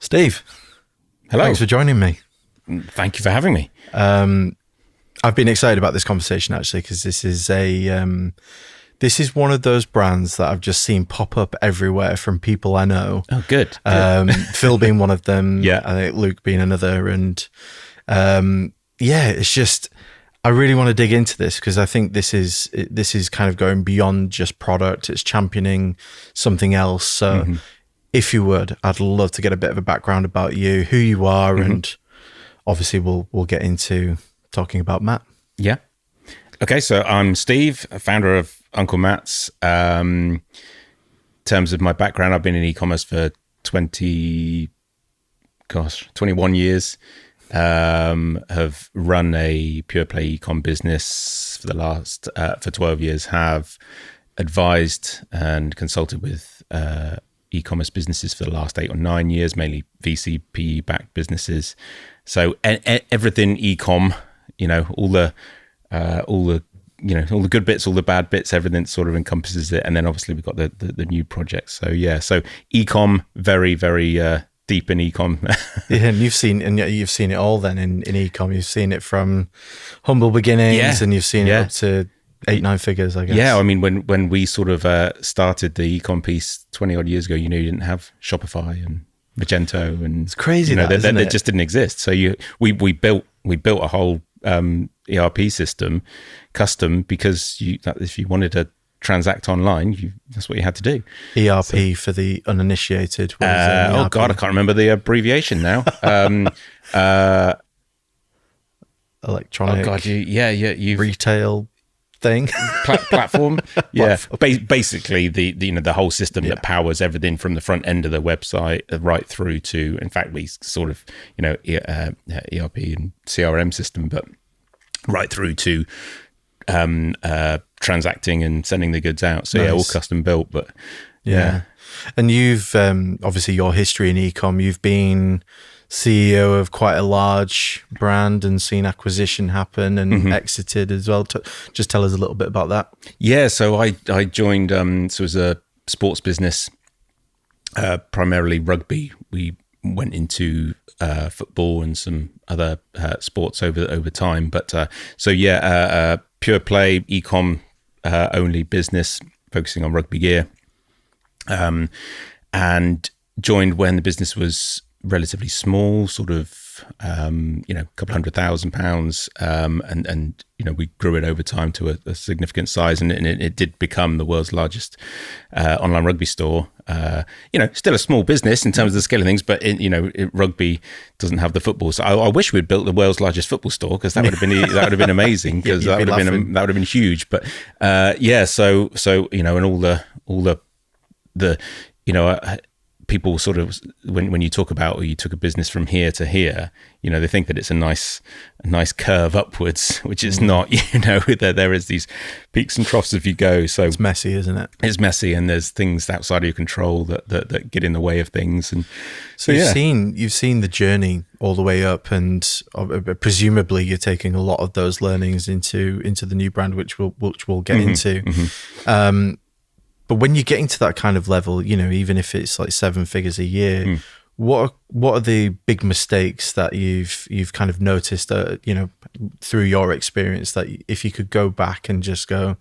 Steve, Hello. thanks for joining me. Thank you for having me. I've been excited about this conversation actually because this is one of those brands that I've just seen pop up everywhere from people I know. Oh, good. Phil being one of them. Yeah. I think Luke being another. And it's just, I really want to dig into this because I think this is kind of going beyond just product. It's championing something else. So if you would, I'd love to get a bit of a background about you, who you are, and obviously we'll get into talking about Matt. Yeah. Okay, so I'm Steve, founder of Uncle Matt's. In terms of my background, I've been in e-commerce for 21 years. Have run a pure play e-com business for the last for 12 years. Have advised and consulted with e-commerce businesses for the last 8 or 9 years, mainly VC PE backed businesses. So everything e-com, all the good bits, all the bad bits, everything sort of encompasses it. And then obviously we've got the new projects. So e-com, very, very deep in e-com. Yeah, and you've seen it all then in e-com. You've seen it from humble beginnings, and you've seen it up to 8-9 figures, I guess. Yeah, I mean, when we sort of started the e-com piece 20 odd years ago, you didn't have Shopify and Magento, and it's crazy that just didn't exist. So we built a whole ERP system custom because if you wanted to transact online, that's what you had to do. ERP for the uninitiated. Oh God, I can't remember the abbreviation now. Electronic. Oh God, you retail thing. Platform. Yeah, basically the whole system that powers everything from the front end of the website right through to, in fact, we sort of ERP and CRM system, but right through to transacting and sending the goods out. So all custom built. But and you've obviously your history in e-com. You've been CEO of quite a large brand and seen acquisition happen and exited as well. Just tell us a little bit about that. Yeah, so I joined, so it was a sports business, primarily rugby. We went into football and some other sports over time. But pure play, e-com only business focusing on rugby gear. And joined when the business was relatively small, sort of, a couple £100,000, and we grew it over time to a significant size, and it did become the world's largest online rugby store. Still a small business in terms of the scale of things, but rugby doesn't have the football. So I wish we'd built the world's largest football store, because that would have been amazing, because that would have been huge. But so and all the people sort of, when you talk about, or you took a business from here to here, they think that it's a nice curve upwards, which is not. There is these peaks and troughs as you go. So it's messy, isn't it? It's messy, and there's things outside of your control that get in the way of things. And so you've seen the journey all the way up, and presumably you're taking a lot of those learnings into the new brand, which we'll get into. But when you're getting to that kind of level, even if it's like 7 figures a year, what are the big mistakes that you've kind of noticed through your experience, that if you could go back and just go,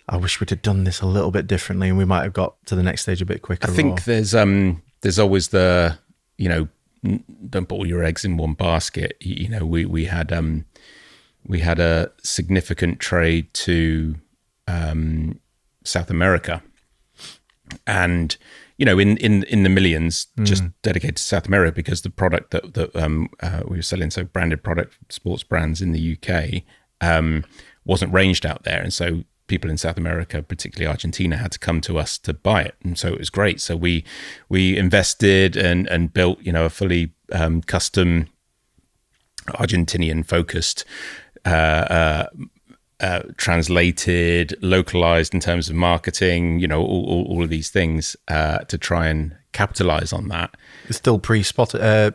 I wish we'd have done this a little bit differently and we might have got to the next stage a bit quicker? I think there's always the, don't put all your eggs in one basket. We had a significant trade to South America. And in the millions just dedicated to South America, because the product that we were selling, so branded product, sports brands in the UK, wasn't ranged out there, and so people in South America, particularly Argentina, had to come to us to buy it, and so it was great. So we invested and built a fully custom Argentinian focused translated, localized in terms of marketing, all of these things to try and capitalize on that. It's still pre-Shopify.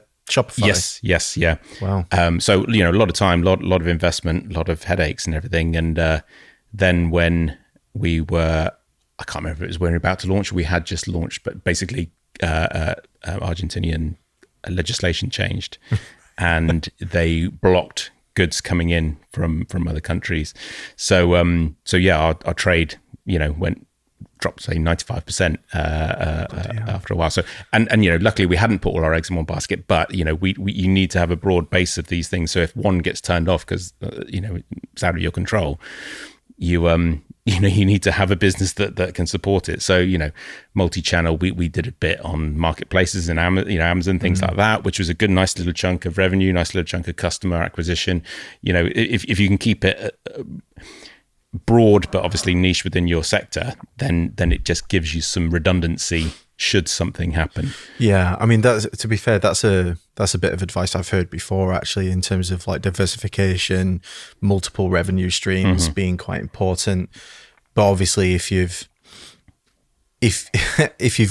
Yes, yeah. Wow. So a lot of time, lot of investment, a lot of headaches and everything. And then when we were, I can't remember if it was when we were about to launch, we had just launched, but basically Argentinian legislation changed, and they blocked goods coming in from other countries. So our trade, dropped, say, 95% after a while. So and luckily we hadn't put all our eggs in one basket, but you need to have a broad base of these things. So if one gets turned off because it's out of your control, you need to have a business that can support it. So multi-channel, we did a bit on marketplaces and Amazon, things like that, which was a good, nice little chunk of revenue, nice little chunk of customer acquisition. If you can keep it broad but obviously niche within your sector, then it just gives you some redundancy should something happen. Yeah, I mean, to be fair, that's a bit of advice I've heard before, actually, in terms of like diversification, multiple revenue streams being quite important. But obviously, if you've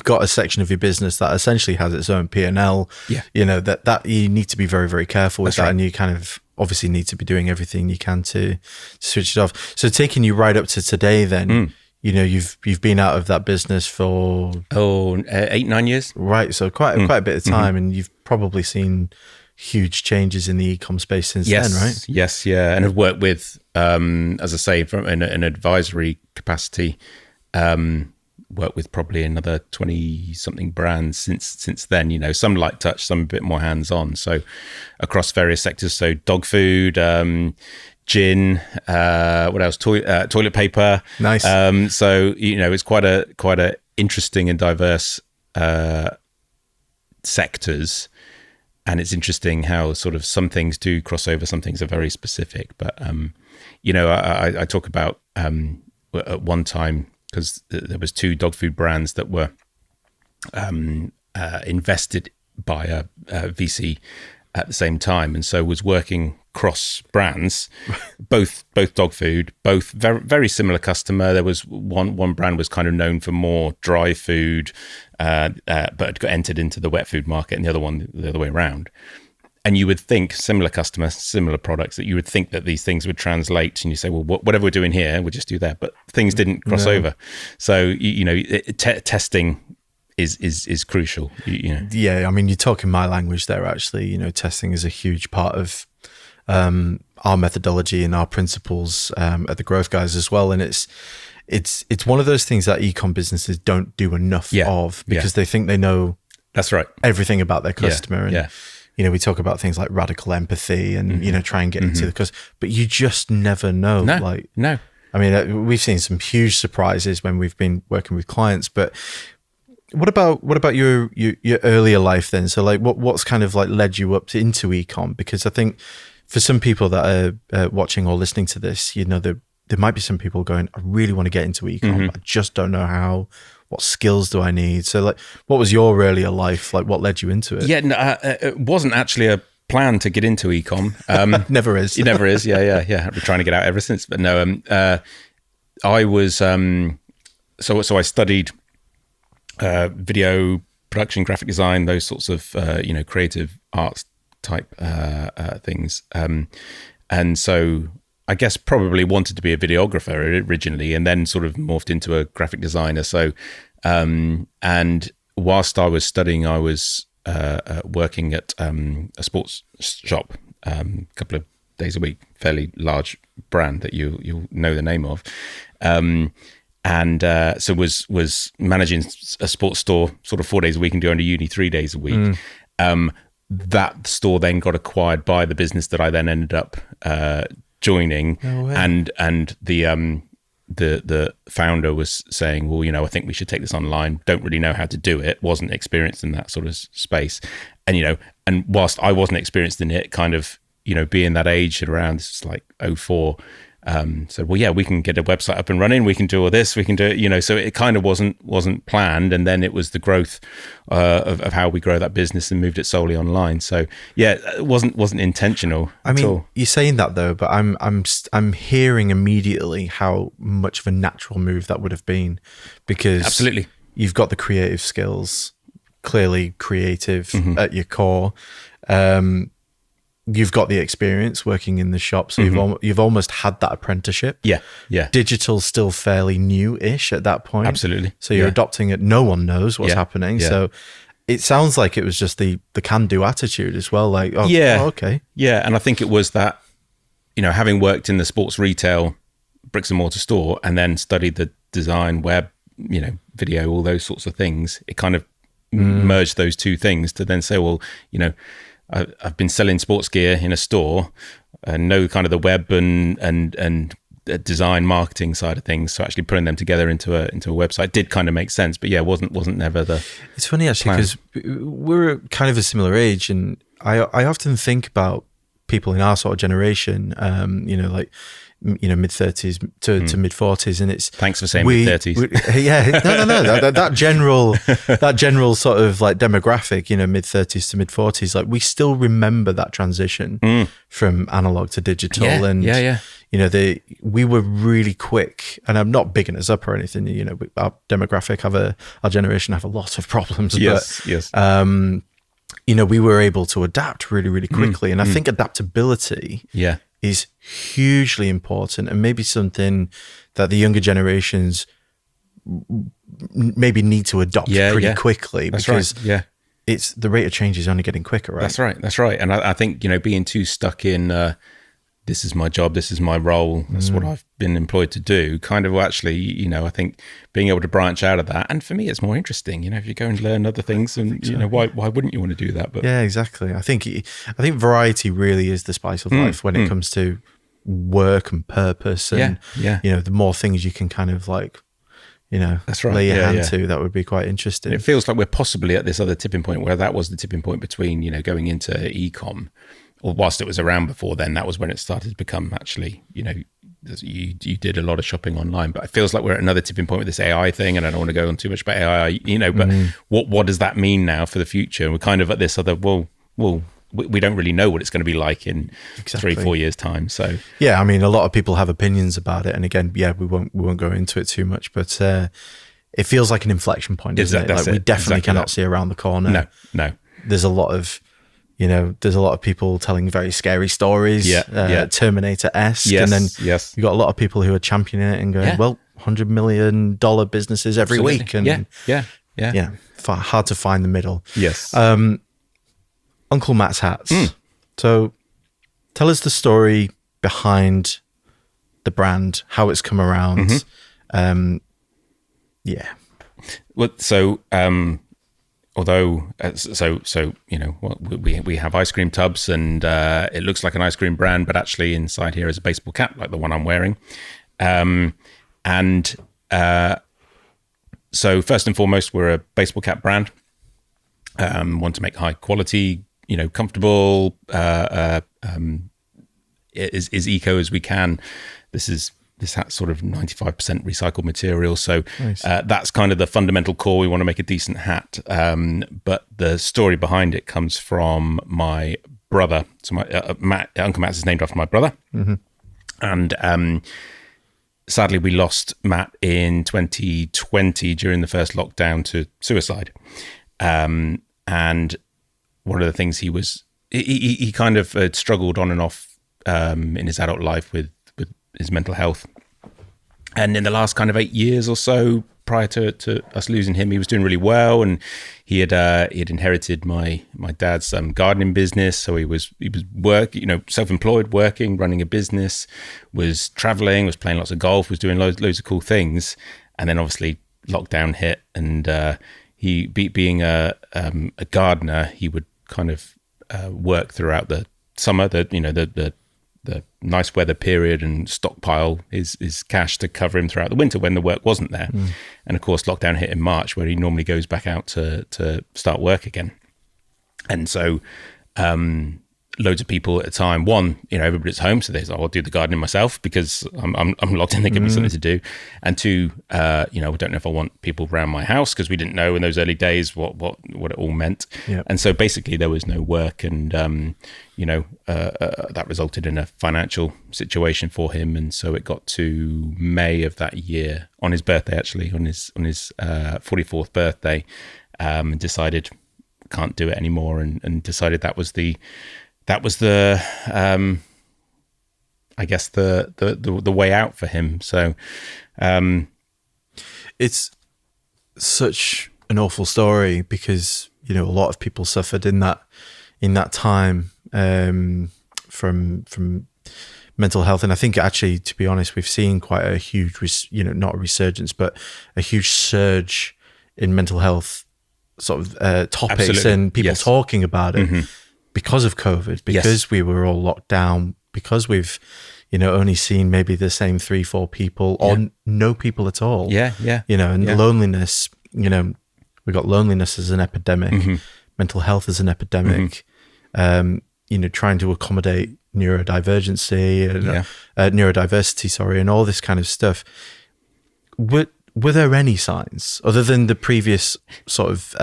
got a section of your business that essentially has its own P&L, that you need to be very, very careful with. That's that, right. And you kind of obviously need to be doing everything you can to switch it off. So taking you right up to today, then. You've been out of that business for 8-9 years, right? So quite a bit of time, and you've probably seen huge changes in the e-com space since then, right? Yes, yeah, and I've worked with, as I say, from an advisory capacity, worked with probably another 20-something brands since then. Some light touch, some a bit more hands-on. So across various sectors, so dog food. Gin, what else? Toilet paper. Nice. So it's quite a interesting and diverse sectors, and it's interesting how sort of some things do cross over, some things are very specific. But I talk about at one time, because there was 2 dog food brands that were invested by a VC at the same time, and so was working cross brands, both dog food, both very, very similar customer. There was one brand was kind of known for more dry food, but got entered into the wet food market, and the other one the other way around. And you would think, similar customer, similar products, that you would think that these things would translate, and you say, well, whatever we're doing here, we'll just do there. But things didn't cross over. So testing is crucial. Yeah, I mean, you're talking my language there. Actually, testing is a huge part of our methodology and our principles at the Growth Guys as well. And it's one of those things that e-com businesses don't do enough of, because they think they know that's right everything about their customer. And we talk about things like radical empathy and try and get into the customer, but you just never know. No. I mean, we've seen some huge surprises when we've been working with clients, but what about your earlier life then? So like what's kind of like led you up into e-com? Because I think for some people that are watching or listening to this, there might be some people going, I really want to get into e-com. I just don't know how. What skills do I need? So like, what was your earlier life? Like what led you into it? Yeah, no, it wasn't actually a plan to get into e-com. Never is. It never is. Yeah. I've been trying to get out ever since. But no, I was, so I studied video production, graphic design, those sorts of creative arts type things, and so I guess probably wanted to be a videographer originally, and then sort of morphed into a graphic designer. So and whilst I was studying, I was working at a sports shop a couple of days a week, fairly large brand that you'll know the name of. And so was managing a sports store sort of 4 days a week and going to uni 3 days a week. That store then got acquired by the business that I then ended up joining. No way. And the founder was saying, well, I think we should take this online. Don't really know how to do it. Wasn't experienced in that sort of space. And, and whilst I wasn't experienced in it, kind of, being that age at around, this was like 04, said, well, yeah, we can get a website up and running. We can do all this. We can do it, so it kind of wasn't planned. And then it was the growth of how we grow that business and moved it solely online. So yeah, it wasn't intentional at all. You're saying that though, but I'm hearing immediately how much of a natural move that would have been, because absolutely you've got the creative skills, clearly creative at your core. You've got the experience working in the shop, so you've almost had that apprenticeship. Yeah. Digital's still fairly new-ish at that point. Absolutely. So you're adopting it. No one knows what's happening. Yeah. So it sounds like it was just the can-do attitude as well. Like, okay. Yeah. And I think it was that, having worked in the sports retail bricks and mortar store and then studied the design, web, video, all those sorts of things, it kind of merged those two things to then say, well, I've been selling sports gear in a store and know kind of the web and design marketing side of things. So actually putting them together into a website did kind of make sense, but wasn't never the. It's funny actually because we're kind of a similar age, and I often think about people in our sort of generation, like mid 30s to mid 40s, and it's thanks for saying mid 30s. Yeah, no, that general sort of like demographic, mid 30s to mid 40s, like we still remember that transition from analog to digital, we were really quick, and I'm not bigging us up or anything. Our demographic our generation have a lot of problems. Yes. We were able to adapt really, really quickly, and I think adaptability. Is hugely important, and maybe something that the younger generations maybe need to adopt pretty quickly. That's because right. it's the rate of change is only getting quicker, right? That's right. And I think being too stuck in this is my job, this is my role, that's what I've been employed to do, kind of actually, I think being able to branch out of that. And for me, it's more interesting, if you go and learn other things, and why wouldn't you want to do that? But yeah, exactly. I think variety really is the spice of life when it comes to work and purpose, and the more things you can kind of like, that's right. lay your hand to, that would be quite interesting. And it feels like we're possibly at this other tipping point where that was the tipping point between, going into e-com. Or whilst it was around before then, that was when it started to become actually, you did a lot of shopping online. But it feels like we're at another tipping point with this AI thing, and I don't want to go on too much about AI, but what does that mean now for the future? And we're kind of at this other, we don't really know what it's going to be like in 3-4 years' time. So yeah, I mean, a lot of people have opinions about it, and again, we won't go into it too much, but it feels like an inflection point, doesn't it? Like we definitely cannot see around the corner. No. There's a lot of people telling very scary stories, Terminator-esque, and then you've got a lot of people who are championing it and going, well, $100 million businesses every week, and hard to find the middle. Yes. Uncle Matt's hats. So tell us the story behind the brand, how it's come around. Well, so although, we have ice cream tubs, and it looks like an ice cream brand, but actually inside here is a baseball cap, like the one I'm wearing. So first and foremost, we're a baseball cap brand. Want to make high quality, comfortable, as eco as we can. This hat's sort of 95% recycled material. So nice. That's kind of the fundamental core. We want to make a decent hat. But the story behind it comes from my brother. So my Uncle Matt's is named after my brother. And sadly, we lost Matt in 2020 during the first lockdown to suicide. And one of the things he kind of struggled on and off in his adult life with his mental health. And in the last kind of 8 years or so prior to us losing him, he was doing really well, and he had inherited my dad's gardening business. So he was self-employed, working, running a business, was traveling, was playing lots of golf, was doing loads of cool things. And then obviously lockdown hit, and he being a gardener, he would kind of work throughout the summer, the nice weather period, and stockpile his cash to cover him throughout the winter when the work wasn't there. And of course, lockdown hit in March, where he normally goes back out to start work again. And so loads of people at the time, one, everybody's home, so they say, I'll do the gardening myself because I'm locked in, they give me something to do. And two, I don't know if I want people around my house, because we didn't know in those early days what it all meant. Yep. And so basically there was no work, and that resulted in a financial situation for him. And so it got to May of that year, on his birthday, actually, on his 44th birthday, and decided can't do it anymore, and decided that was the I guess the way out for him. So it's such an awful story, because you know, a lot of people suffered in that time from mental health. And I think actually, to be honest, we've seen quite a huge, you know, not a resurgence, but a huge surge in mental health sort of topics. Absolutely. And people talking about it because of COVID, because we were all locked down, because we've, you know, only seen maybe the same 3-4 people or no people at all. You know, and loneliness, you know, we got loneliness as an epidemic, mental health as an epidemic, you know, trying to accommodate neurodiversity, and all this kind of stuff. Were there any signs other than the previous sort of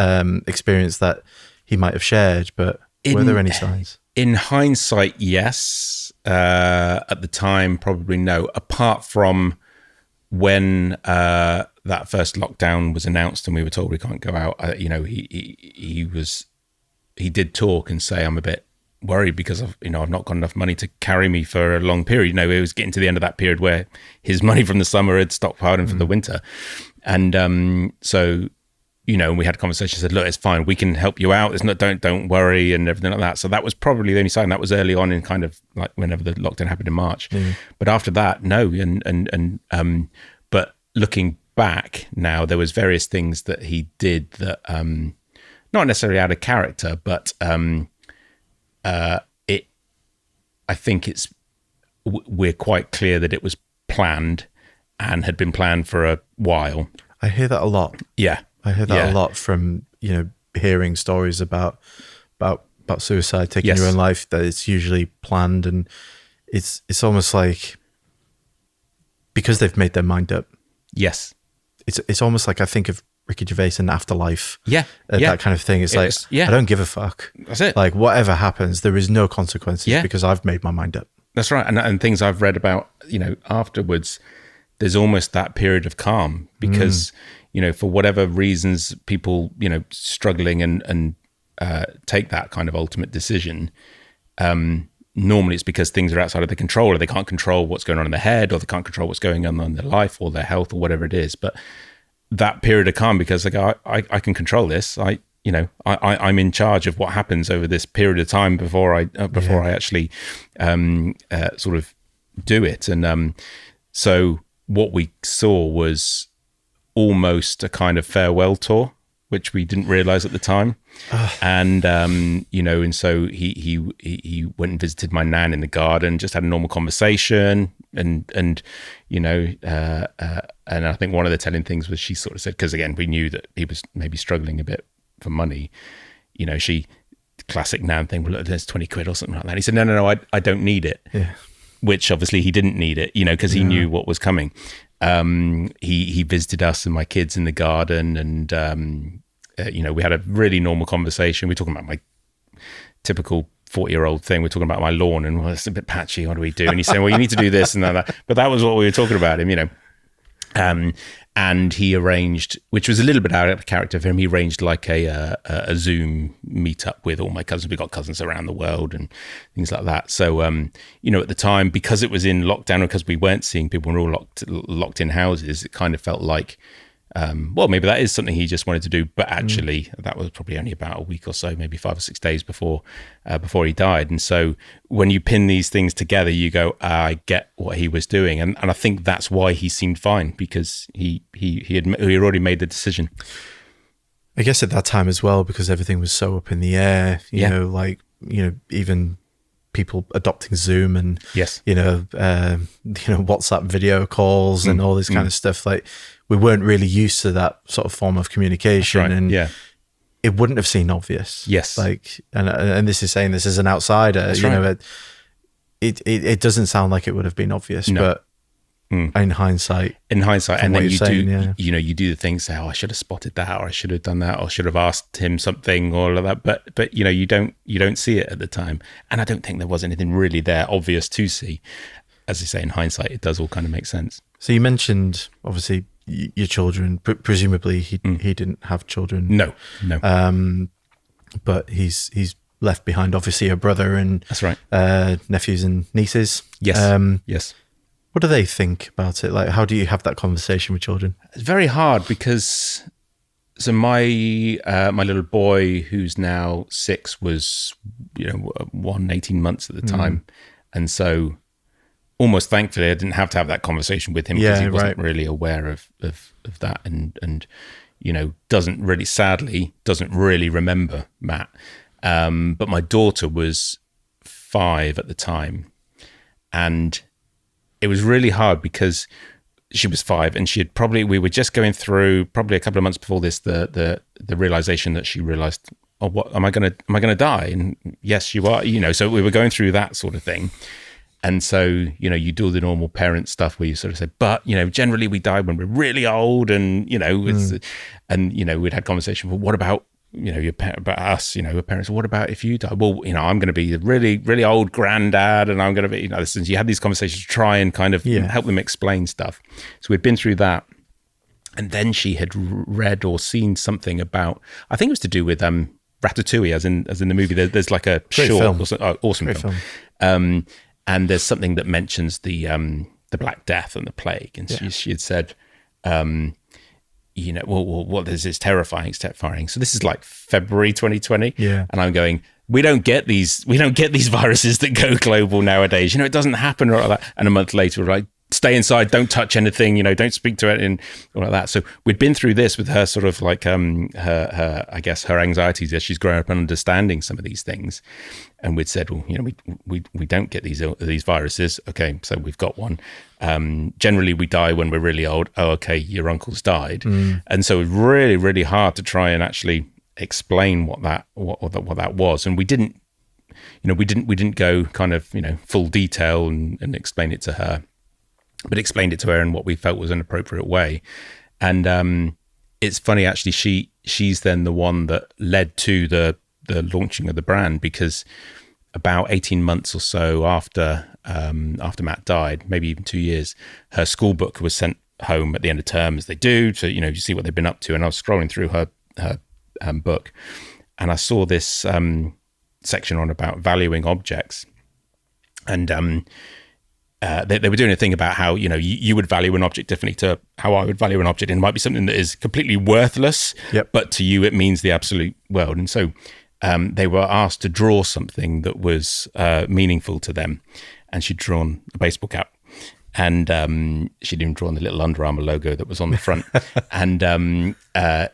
experience that he might have shared? But were there any signs? In hindsight, yes. At the time, probably no. Apart from when that first lockdown was announced and we were told we can't go out, you know, he did talk and say, I'm a bit worried because I've not got enough money to carry me for a long period. You know, it was getting to the end of that period where his money from the summer had stockpiled him for the winter. And so, you know, we had conversations, said, look, it's fine, we can help you out. There's no, don't worry and everything like that. So that was probably the only sign. That was early on in kind of like whenever the lockdown happened in March. But after that, no. But looking back now, there was various things that he did that, not necessarily out of character, but I think we're quite clear that it was planned and had been planned for a while. I hear that a lot. I hear that a lot from, you know, hearing stories about suicide, taking your own life, that it's usually planned, and it's almost like because they've made their mind up. It's almost like I think of Ricky Gervais and Afterlife. That kind of thing. It's like, I don't give a fuck. That's it. Like whatever happens, there is no consequences because I've made my mind up. That's right. And things I've read about, you know, afterwards, there's almost that period of calm because, you know, for whatever reasons, people, you know, struggling and take that kind of ultimate decision. Normally it's because things are outside of their control, or they can't control what's going on in their head, or they can't control what's going on in their life or their health or whatever it is. But that period of calm, because like I can control this. I'm in charge of what happens over this period of time before I actually sort of do it. And so what we saw was almost a kind of farewell tour, which we didn't realize at the time. And you know, and so he went and visited my nan in the garden, just had a normal conversation, and you know, and I think one of the telling things was she sort of said, because again we knew that he was maybe struggling a bit for money, you know, classic nan thing, well look, there's 20 quid or something like that. He said no, I don't need it. Which obviously he didn't need it, you know, because he knew what was coming. He visited us and my kids in the garden, and you know, we had a really normal conversation. We're talking about my typical 40-year-old thing. We're talking about my lawn, and well, it's a bit patchy. What do we do? And he's saying, well, you need to do this and that. But that was what we were talking about him, you know. And he arranged, which was a little bit out of character for him, he arranged like a Zoom meetup with all my cousins. We got cousins around the world and things like that. So, you know, at the time, because it was in lockdown, because we weren't seeing people, we were all locked in houses, it kind of felt like, well, maybe that is something he just wanted to do, but actually that was probably only about a week or so, maybe 5 or 6 days before he died. And so when you pin these things together, you go, I get what he was doing. And I think that's why he seemed fine, because he had already made the decision. I guess at that time as well, because everything was so up in the air, you know, like, you know, even people adopting Zoom and, you know, WhatsApp video calls and all this kind of stuff. Like, we weren't really used to that sort of form of communication. Right. And it wouldn't have seemed obvious. Like, and this is saying this as an outsider, that's you know, it doesn't sound like it would have been obvious, but in hindsight, and then you saying, you know, you do the things, say, oh, I should have spotted that, or I should have done that, or should have asked him something, or all of that. But you know, you don't see it at the time, and I don't think there was anything really there obvious to see. As I say, in hindsight, it does all kind of make sense. So you mentioned obviously your children. Presumably, he didn't have children. No. But he's left behind obviously a brother and that's right, nephews and nieces. Yes. What do they think about it? Like, how do you have that conversation with children? It's very hard because So my little boy, who's now 6, was 18 months at the time, and so almost thankfully I didn't have to have that conversation with him because he wasn't really aware of that, and doesn't really remember Matt. But my daughter was 5 at the time, and it was really hard because she was 5, and we were just going through probably a couple of months before this the realization that she realized, oh, what am I gonna die? And yes, you are. So we were going through that sort of thing. And so, you do the normal parent stuff where you sort of say, but, generally we die when we're really old, and, we'd had conversation, well, what about, about us, your parents, what about if you die? Well, I'm going to be a really, really old granddad, and I'm going to be, listen, you had these conversations to try and kind of help them explain stuff. So we'd been through that. And then she had read or seen something about, I think it was to do with Ratatouille, as in the movie. There's like a Great short, film. Awesome film. And there's something that mentions the Black Death and the plague, and she had said, well, this is terrifying. So this is like February 2020, and I'm going, we don't get these viruses that go global nowadays. It doesn't happen like that. And a month later, we're like, stay inside, don't touch anything, don't speak to it, and all like that. So we'd been through this with her sort of like her I guess her anxieties as she's growing up and understanding some of these things. And we'd said, well, we don't get these viruses. Okay, so we've got one. Generally, we die when we're really old. Oh, okay, your uncle's died. And so it was really, really hard to try and actually explain what that was. And we didn't go kind of full detail and explain it to her, but explained it to her in what we felt was an appropriate way. And it's funny, actually, she's then the one that led to the launching of the brand, because about 18 months or so after Matt died, maybe even 2 years, her school book was sent home at the end of term, as they do, to you see what they've been up to. And I was scrolling through her book, and I saw this section on about valuing objects, and they were doing a thing about how you would value an object differently to how I would value an object, and it might be something that is completely worthless, but to you it means the absolute world. And so they were asked to draw something that was meaningful to them, and she'd drawn a baseball cap, and she'd even drawn the little Under Armour logo that was on the front, and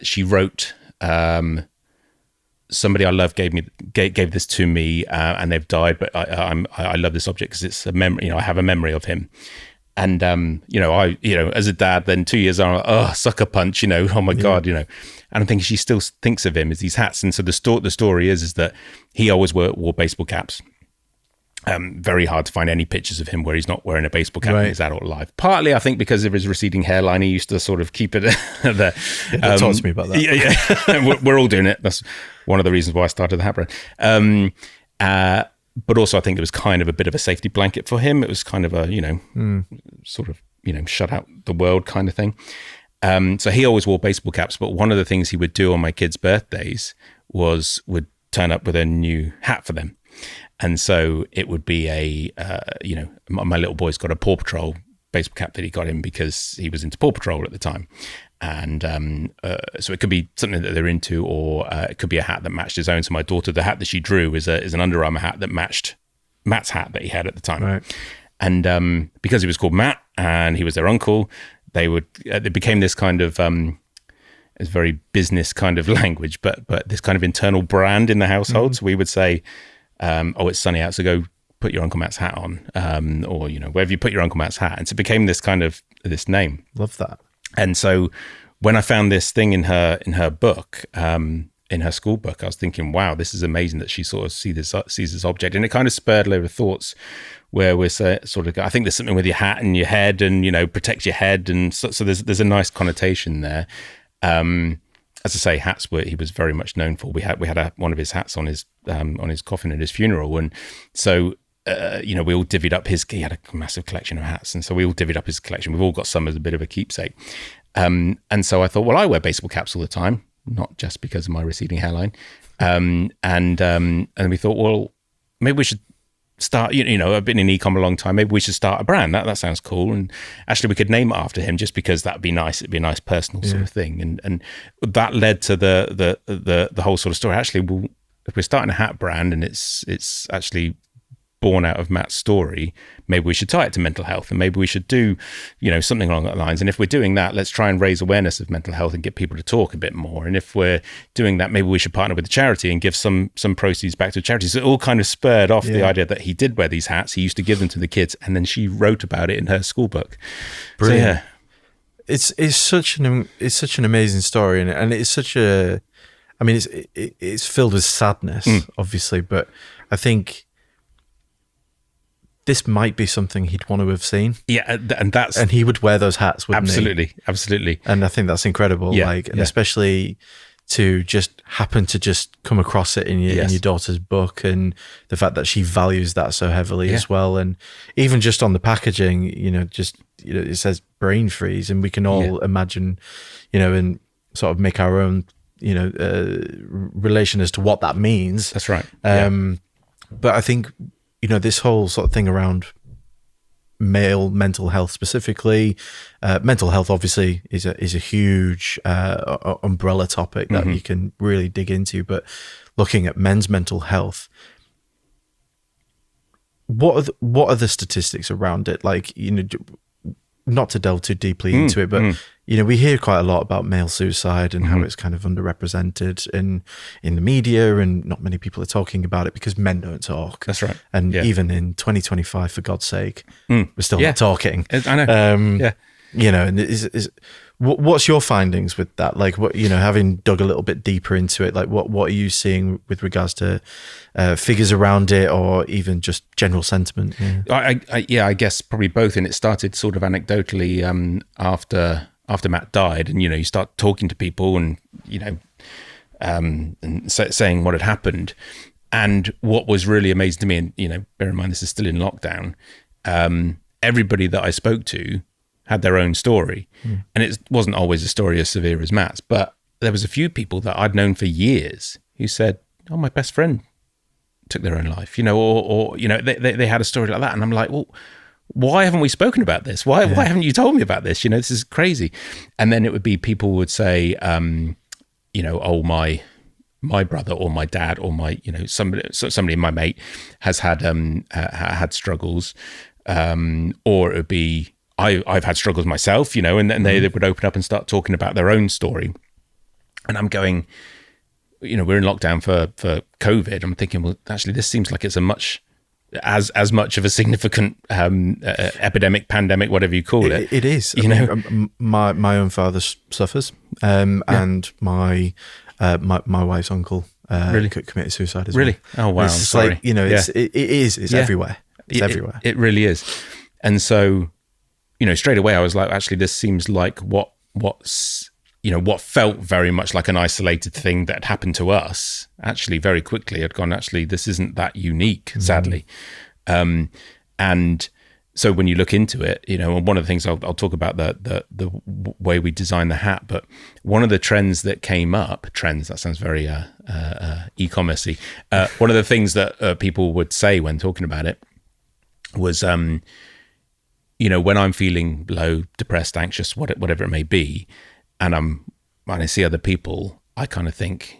she wrote, somebody I love gave this to me, and they've died, but I love this object because it's a memory. I have a memory of him, and I as a dad, then 2 years on, oh, sucker punch, oh my god, and I'm thinking she still thinks of him as these hats. And so the story is that he always wore baseball caps. Very hard to find any pictures of him where he's not wearing a baseball cap in his adult life. Partly, I think, because of his receding hairline, he used to sort of keep it there. Talk to me about that. Yeah. We're all doing it. That's one of the reasons why I started the hat brand. But also, I think it was kind of a bit of a safety blanket for him. It was kind of a, sort of, shut out the world kind of thing. So he always wore baseball caps. But one of the things he would do on my kids' birthdays would turn up with a new hat for them. And so it would be my little boy's got a Paw Patrol baseball cap that he got him because he was into Paw Patrol at the time. And so it could be something that they're into, or it could be a hat that matched his own. So my daughter, the hat that she drew is an Under Armour hat that matched Matt's hat that he had at the time. Right. And because he was called Matt and he was their uncle, it became this kind of it's very business kind of language, but this kind of internal brand in the household. So we would say, oh, it's sunny out, so go put your Uncle Matt's hat on, or wherever you put your Uncle Matt's hat. And so it became this kind of this name. Love that. And so when I found this thing in her book, in her school book, I was thinking, wow, this is amazing that she sort of sees this object. And it kind of spurred a load of thoughts where we're sort of, I think there's something with your hat and your head, and protect your head, and so there's a nice connotation there. As I say, hats he was very much known for. We had one of his hats on his coffin at his funeral, and so we all divvied up he had a massive collection of hats, and so we all divvied up his collection. We've all got some as a bit of a keepsake, and so I thought, well, I wear baseball caps all the time, not just because of my receding hairline, and we thought, well, maybe we should start, I've been in e-com a long time, maybe we should start a brand. That sounds cool. And actually we could name it after him just because that'd be nice. It'd be a nice personal sort of thing. And that led to the whole sort of story. Actually, if we're starting a hat brand and it's actually born out of Matt's story, maybe we should tie it to mental health, and maybe we should do, something along that lines. And if we're doing that, let's try and raise awareness of mental health and get people to talk a bit more. And if we're doing that, maybe we should partner with a charity and give some proceeds back to a charity. So it all kind of spurred off the idea that he did wear these hats. He used to give them to the kids, and then she wrote about it in her school book. Brilliant. So, it's such an amazing story, and it's such a, I mean, it's filled with sadness, obviously, but I think this might be something he'd want to have seen. Yeah, and he would wear those hats, wouldn't he? Absolutely. And I think that's incredible. Yeah, and especially to just happen to just come across it in your daughter's book, and the fact that she values that so heavily as well. And even just on the packaging, it says brain freeze, and we can all imagine, and sort of make our own, relation as to what that means. That's right. But I think, this whole sort of thing around male mental health specifically, mental health obviously is a huge umbrella topic that you can really dig into. But looking at men's mental health, what are the statistics around it? Like, not to delve too deeply into it, but we hear quite a lot about male suicide and how it's kind of underrepresented in the media, and not many people are talking about it because men don't talk. That's right. And even in 2025, for God's sake, we're still not talking. I know. And what's your findings with that? Like, what, having dug a little bit deeper into it, like what are you seeing with regards to figures around it, or even just general sentiment? I guess probably both. And it started sort of anecdotally after Matt died, and you start talking to people, and saying what had happened. And what was really amazing to me, and bear in mind this is still in lockdown, everybody that I spoke to had their own story. And it wasn't always a story as severe as Matt's, but there was a few people that I'd known for years who said, "Oh, my best friend took their own life," or they had a story like that. And I'm like, well, why haven't we spoken about this? Why haven't you told me about this? This is crazy. And then it would be, people would say, oh, my brother or my dad or my, somebody in my mate has had struggles, or it would be, I've had struggles myself, and then they would open up and start talking about their own story. And I'm going, we're in lockdown for COVID. I'm thinking, well, actually, this seems like it's as much of a significant epidemic, pandemic, whatever you call it. It is. My own father suffers, and my wife's uncle really committed suicide as well. Really? Oh wow! It's sorry. Like, it's everywhere. It's everywhere. It really is. And so, straight away I was like, actually, this seems like what felt very much like an isolated thing that had happened to us. Actually, very quickly, I'd gone, actually, this isn't that unique, sadly. And so when you look into it, and one of the things I'll talk about the way we design the hat, but one of the trends that came up, that sounds very e-commercey. One of the things that people would say when talking about it was, when I'm feeling low, depressed, anxious, whatever it may be, and I see other people, I kind of think,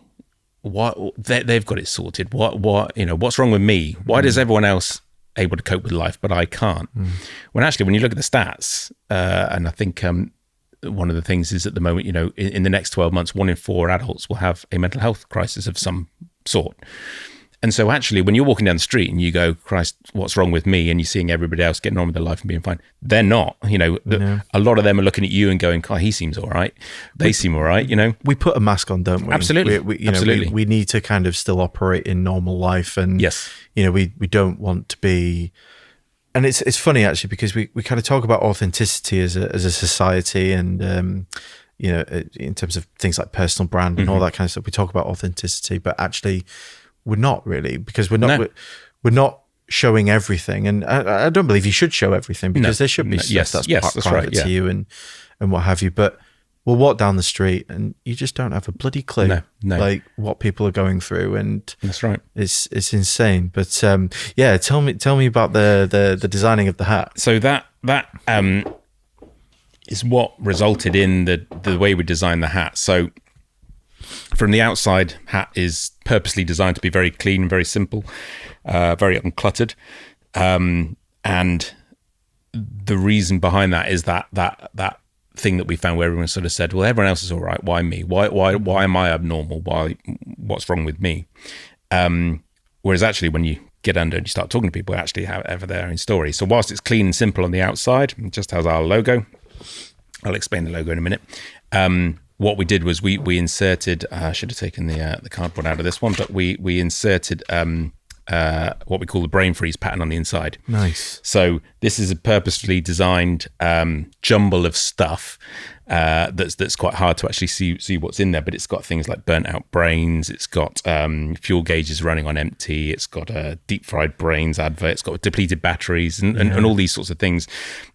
what they've got it sorted. What's wrong with me? Why does everyone else able to cope with life, but I can't? When actually, when you look at the stats, and I think one of the things is at the moment, in the next 12 months, 1 in 4 adults will have a mental health crisis of some sort. And so actually, when you're walking down the street and you go, Christ, what's wrong with me? And you're seeing everybody else getting on with their life and being fine. They're not, a lot of them are looking at you and going, God, he seems all right. They seem all right, We put a mask on, don't we? Absolutely. Absolutely. We need to kind of still operate in normal life. And, yes, we don't want to be, and it's funny actually, because we kind of talk about authenticity as a society, and, in terms of things like personal brand and all that kind of stuff, we talk about authenticity, but actually, we're not really, because we're not showing everything, and I don't believe you should show everything, because there should be stuff that's private to you and what have you. But will walk down the street and you just don't have a bloody clue, No. like what people are going through, and That's right. It's insane. But tell me about the designing of the hat. So that is what resulted in the way we designed the hat. So from the outside, hat is purposely designed to be very clean, very simple, very uncluttered, and the reason behind that is that thing that we found where everyone sort of said, well, everyone else is all right, why me? Why am I abnormal? What's wrong with me? Whereas actually when you get under and you start talking to people, actually have their own story. So whilst it's clean and simple on the outside, it just has our logo. I'll explain the logo in a minute. What we did was we inserted, I should have taken the cardboard out of this one, but we inserted what we call the brain freeze pattern on the inside. Nice. So this is a purposefully designed jumble of stuff that's quite hard to actually see what's in there, but it's got things like burnt out brains, it's got fuel gauges running on empty, it's got a deep fried brains advert, it's got depleted batteries and all these sorts of things.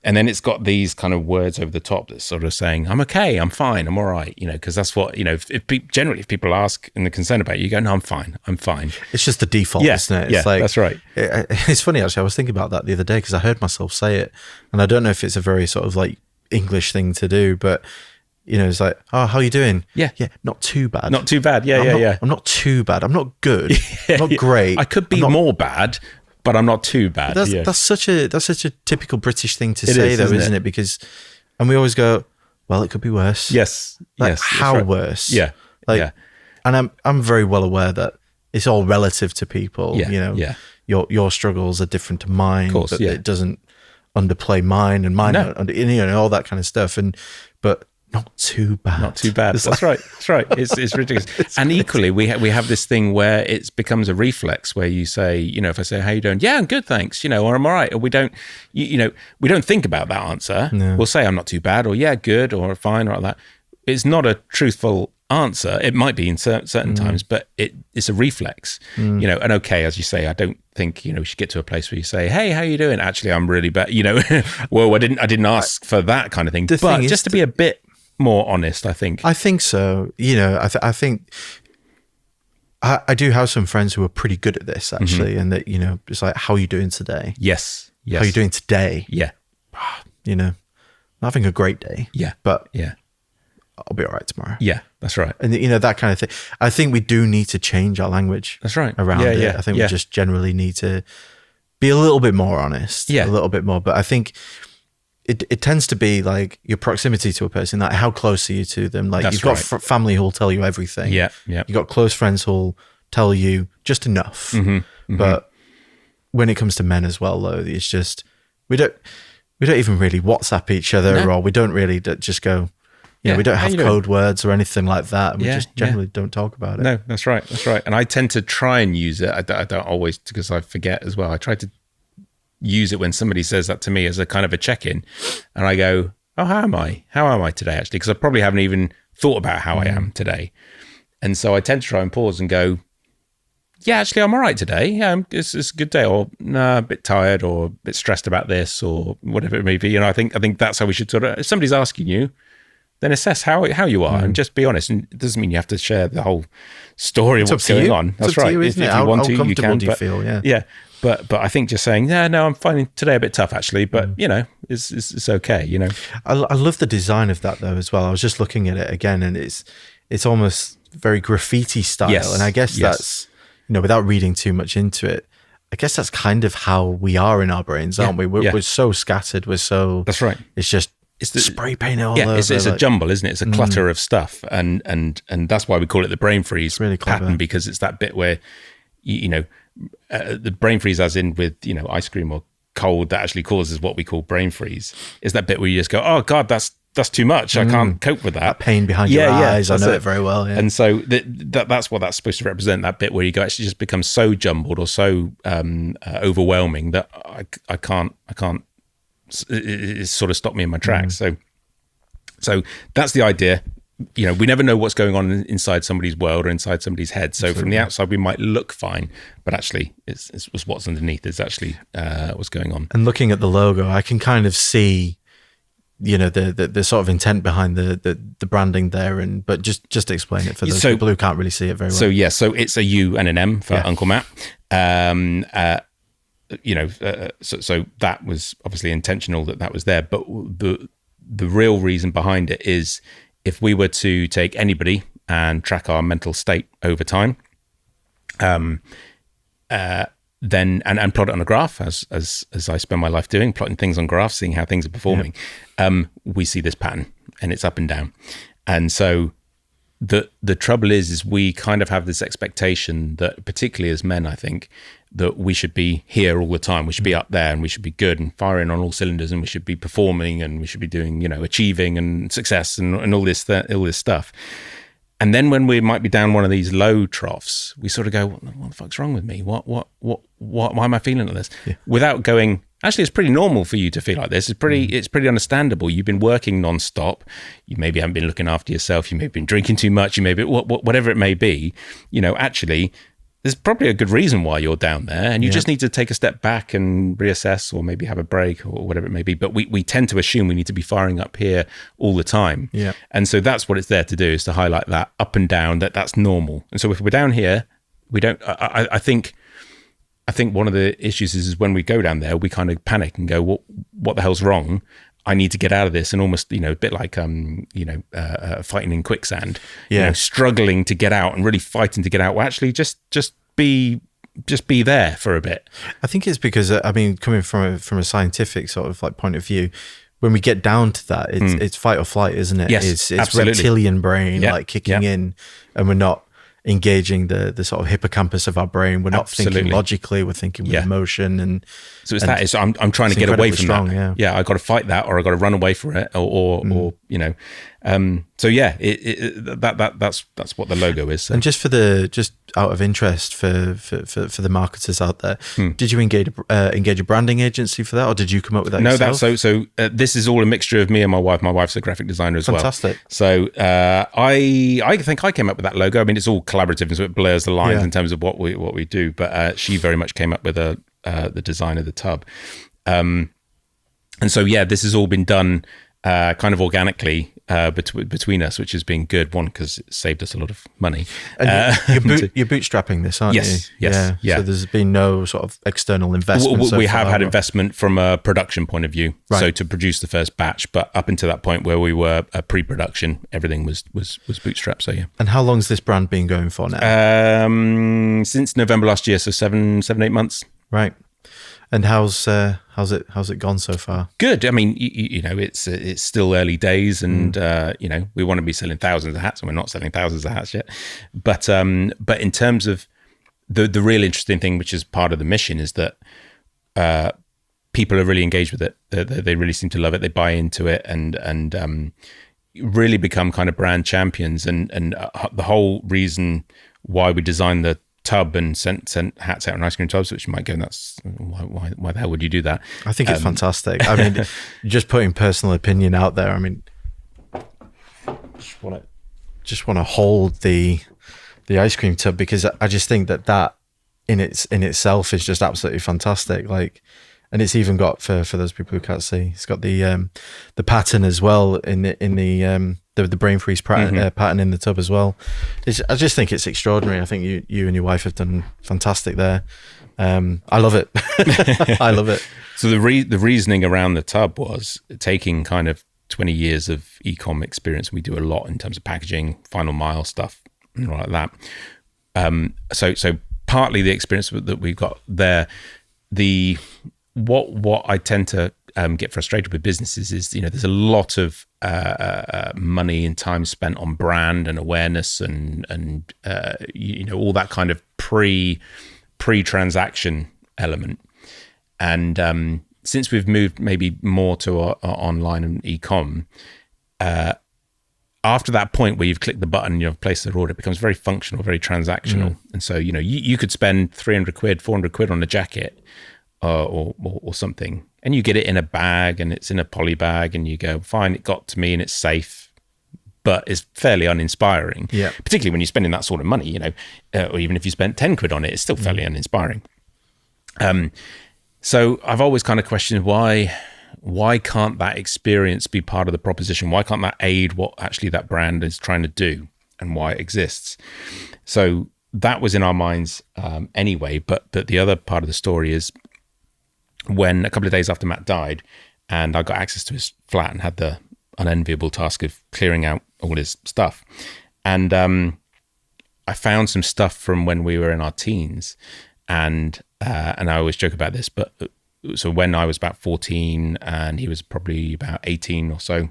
And then it's got these kind of words over the top that's sort of saying, I'm okay, I'm fine, I'm all right, because that's what, if people ask and they're concerned about you, go, no, I'm fine. It's just the default, isn't it? It's that's right. It's funny, actually, I was thinking about that the other day because I heard myself say it, and I don't know if it's a very sort of like English thing to do, but it's like, oh, how are you doing? Yeah, not too bad. Not too bad. I'm not too bad. I'm not good. I'm not great. I could be more bad, but I'm not too bad. That's such a typical British thing to say, though, isn't it? Because, and we always go, well, it could be worse. Yes. How worse? Yeah. And I'm very well aware that it's all relative to people. Yeah. Your struggles are different to mine, of course, but it doesn't underplay mine and mine, all that kind of stuff. But not too bad. Not too bad. That's right. It's ridiculous. And equally, we have this thing where it becomes a reflex where you say, if I say, how you doing? Yeah, I'm good, thanks. Or I'm all right. Or we don't, we don't think about that answer. No. We'll say I'm not too bad, or yeah, good, or fine, or like that. It's not a truthful answer. It might be in certain times, but it's a reflex. And okay, as you say, I don't think we should get to a place where you say, hey, how you doing? Actually, I'm really bad. Well, I didn't ask for that kind of thing. But just to be a bit more honest, I think so. I think I do have some friends who are pretty good at this, actually, and that it's like, how are you doing today? Yes. How are you doing today? Yeah. I'm having a great day. Yeah. But yeah, I'll be all right tomorrow. Yeah, that's right. And that kind of thing. I think we do need to change our language. That's right. Around it. Yeah. I think we just generally need to be a little bit more honest. Yeah. A little bit more. But I think it tends to be like your proximity to a person, like how close are you to them? Like you've got family who'll tell you everything. Yeah. You've got close friends who'll tell you just enough. But when it comes to men as well, though, it's just we don't even really WhatsApp each other, or we don't really just go. We don't have code words or anything like that. We just generally don't talk about it. No, that's right. And I tend to try and use it. I don't always, because I forget as well. I try to use it when somebody says that to me as a kind of a check-in, and I go, oh, how am I today, actually? Because I probably haven't even thought about how I am today. And so I tend to try and pause and go, yeah, actually, I'm all right today. Yeah, it's a good day, or a bit tired, or a bit stressed about this, or whatever it may be. I think that's how we should sort of, if somebody's asking you, then assess how you are and just be honest. And it doesn't mean you have to share the whole story of what's going on. That's right. If you want to, you can. Do you feel? Yeah. But I think just saying, no, I'm finding today a bit tough, actually, but it's okay. I love the design of that though as well. I was just looking at it again, and it's almost very graffiti style. Yes. And I guess that's without reading too much into it, I guess that's kind of how we are in our brains, aren't we? We're so scattered. We're so. That's right. It's just. It's the spray paint all over. It's a jumble, isn't it? It's a clutter of stuff, and that's why we call it the brain freeze pattern, because it's that bit where the brain freeze, as in with ice cream or cold, that actually causes what we call brain freeze. Is that bit where you just go, oh God, that's too much. I can't cope with that pain behind your eyes. I know it very well. Yeah. And so that's what that's supposed to represent. That bit where you go actually just becomes so jumbled or so overwhelming that I can't. It sort of stopped me in my tracks. So that's the idea. We never know what's going on inside somebody's world or inside somebody's head. So from the outside, we might look fine, but actually, it's what's underneath is actually what's going on. And looking at the logo, I can kind of see, the sort of intent behind the branding there, but just explain it for those people who can't really see it very well. So it's a U and an M for Uncle Matt. So that was obviously intentional that was there, but the real reason behind it is if we were to take anybody and track our mental state over time, then and plot it on a graph, as I spend my life doing, plotting things on graphs, seeing how things are performing, we see this pattern, and it's up and down. And so the trouble is we kind of have this expectation that, particularly as men, I think, that we should be here all the time. We should be up there, and we should be good and firing on all cylinders, and we should be performing, and we should be doing, achieving and success and all this stuff. And then when we might be down one of these low troughs, we sort of go, what the fuck's wrong with me? Why am I feeling like this? Yeah. Without going, actually, it's pretty normal for you to feel like this. It's pretty understandable. You've been working nonstop. You maybe haven't been looking after yourself. You may have been drinking too much. You may be, whatever it may be, actually, there's probably a good reason why you're down there, and you just need to take a step back and reassess, or maybe have a break, or whatever it may be. But we tend to assume we need to be firing up here all the time. Yeah. And so that's what it's there to do, is to highlight that up and down, that's normal. And so if we're down here, we don't, I think one of the issues is when we go down there, we kind of panic and go, what the hell's wrong? I need to get out of this, and almost, a bit like, fighting in quicksand, struggling to get out and really fighting to get out. Well, actually, just be there for a bit. I think it's because, coming from a scientific sort of like point of view, when we get down to that, it's fight or flight, isn't it? Yes, it's reptilian brain kicking in, and we're not engaging the sort of hippocampus of our brain. We're not thinking logically, we're thinking with emotion. And so I'm trying to get away from that. I got to fight that, or I got to run away from it, or that's what the logo is. So. And just out of interest for the marketers out there, did you engage a branding agency for that, or did you come up with that yourself? No, this is all a mixture of me and my wife. My wife's a graphic designer as Fantastic. well. So I think I came up with that logo. I mean, it's all collaborative, and so it blurs the lines in terms of what we do. But she very much came up with the design of the tub, and so this has all been done kind of organically between us, which has been good. One, because it saved us a lot of money. And you're bootstrapping this, aren't you? Yes. So there's been no sort of external investment. We have had investment from a production point of view, so to produce the first batch. But up until that point, where we were pre-production, everything was bootstrapped. So yeah. And how long's this brand been going for now? Since November last year, so 7-8 months. Right. And how's it gone so far? Good. I mean, it's still early days, and we want to be selling thousands of hats, and we're not selling thousands of hats yet. But in terms of the real interesting thing, which is part of the mission, is that people are really engaged with it. They really seem to love it. They buy into it, and really become kind of brand champions. And the whole reason why we designed the tub and sent hats out in ice cream tubs, which you might go, that's why the hell would you do that? I think it's fantastic. I mean, just putting personal opinion out there. I mean, just want to hold the ice cream tub, because I just think that in itself is just absolutely fantastic. Like, and it's even got, for those people who can't see, it's got the pattern as well in the brain freeze pattern in the tub as well. I just think it's extraordinary. I think you and your wife have done fantastic there. I love it. I love it. So the reasoning around the tub was taking kind of 20 years of e-com experience. We do a lot in terms of packaging, final mile stuff, and all like that. So partly the experience that we've got there, what I tend to get frustrated with businesses is, there's a lot of money and time spent on brand and awareness and all that kind of pre-transaction element. And since we've moved maybe more to our online and e-com, after that point where you've clicked the button, you've placed the order, it becomes very functional, very transactional. And so, you could spend 300 quid, 400 quid on a jacket or something, and you get it in a bag, and it's in a poly bag, and you go, fine, it got to me and it's safe, but it's fairly uninspiring. Yeah. Particularly when you're spending that sort of money, or even if you spent 10 quid on it, it's still fairly uninspiring. So I've always kind of questioned why why can't that experience be part of the proposition? Why can't that aid what actually that brand is trying to do and why it exists? So that was in our minds anyway. But the other part of the story is when a couple of days after Matt died, and I got access to his flat and had the unenviable task of clearing out all his stuff. And I found some stuff from when we were in our teens, and I always joke about this, but so when I was about 14 and he was probably about 18 or so,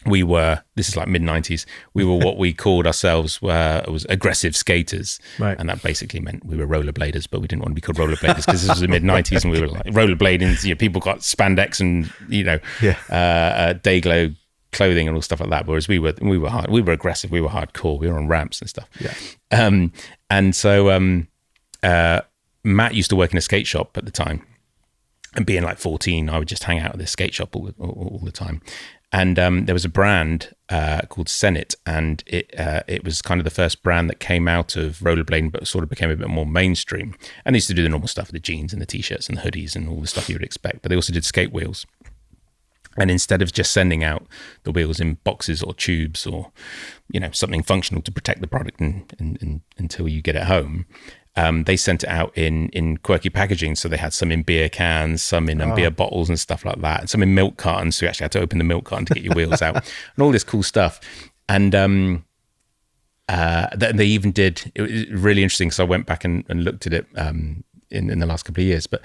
this is like mid-90s, we were what we called ourselves was aggressive skaters. Right. And that basically meant we were rollerbladers, but we didn't want to be called rollerbladers because this was the mid-90s and we were like rollerblading, people got spandex and, day glow clothing and all stuff like that. Whereas we were hard, we were aggressive, we were hardcore, we were on ramps and stuff. Yeah. And so Matt used to work in a skate shop at the time. And being like 14, I would just hang out at this skate shop all the time. And there was a brand called Senate, and it was kind of the first brand that came out of rollerblading, but sort of became a bit more mainstream. And they used to do the normal stuff, the jeans and the t-shirts and the hoodies and all the stuff you would expect. But they also did skate wheels. And instead of just sending out the wheels in boxes or tubes or, something functional to protect the product until you get it home, they sent it out in quirky packaging. So they had some in beer cans, some in beer bottles and stuff like that, and some in milk cartons. So you actually had to open the milk carton to get your wheels out and all this cool stuff. And they even did, it was really interesting because I went back and looked at it in the last couple of years, but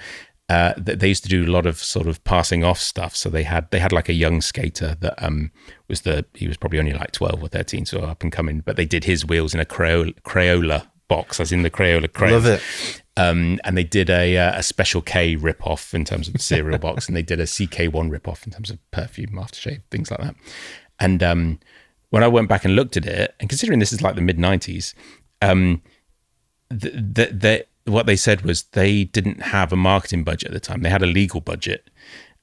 they used to do a lot of sort of passing off stuff. So they had like a young skater that he was probably only like 12 or 13, so up and coming, but they did his wheels in a Crayola box, as in the Crayola crayon. Love it. And they did a Special K rip-off in terms of cereal box, and they did a CK1 rip-off in terms of perfume, aftershave, things like that. And when I went back and looked at it, and considering this is like the mid-90s, what they said was they didn't have a marketing budget at the time. They had a legal budget.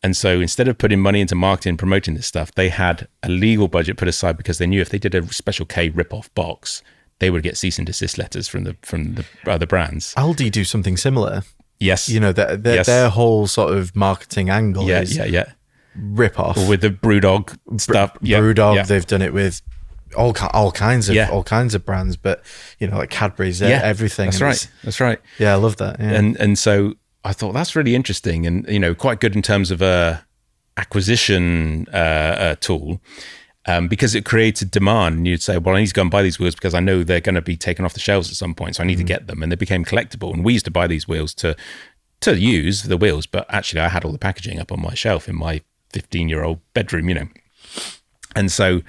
And so instead of putting money into marketing and promoting this stuff, they had a legal budget put aside because they knew if they did a Special K rip-off box, they would get cease and desist letters from the other brands. Aldi do something similar. Yes. Their whole sort of marketing angle is rip off. Or with the Brewdog stuff. Brewdog, they've done it with all kinds of brands, but like Cadbury's, everything. That's right. Yeah, I love that. Yeah. And so I thought that's really interesting and quite good in terms of a acquisition tool. Because it created demand, and you'd say, well, I need to go and buy these wheels because I know they're going to be taken off the shelves at some point, so I need to get them. And they became collectible. And we used to buy these wheels to use the wheels, but actually I had all the packaging up on my shelf in my 15-year-old bedroom, And so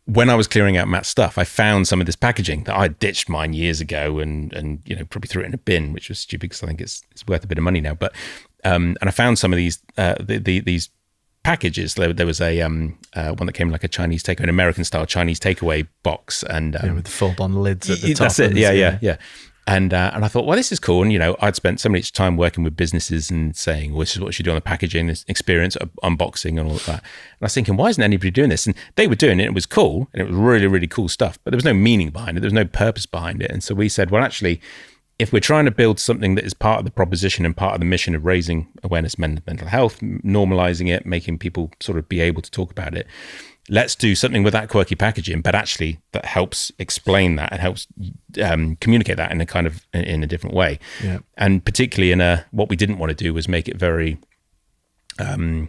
when I was clearing out Matt's stuff, I found some of this packaging that I ditched mine years ago and probably threw it in a bin, which was stupid because I think it's worth a bit of money now. But and I found some of these these packages. There was a one that came like a Chinese takeaway, an American style Chinese takeaway box, and with the full-on lids at the top. That's it. Yeah. And I thought, well, this is cool. And I'd spent so much time working with businesses and saying, well, this is what you should do on the packaging, this experience, unboxing, and all of that. And I was thinking, why isn't anybody doing this? And they were doing it. It was cool, and it was really, really cool stuff. But there was no meaning behind it. There was no purpose behind it. And so we said, well, actually, if we're trying to build something that is part of the proposition and part of the mission of raising awareness of mental health, normalizing it, making people sort of be able to talk about it, let's do something with that quirky packaging, but actually that helps explain that and helps communicate that in a different way. Yeah. And particularly what we didn't want to do was make it very, very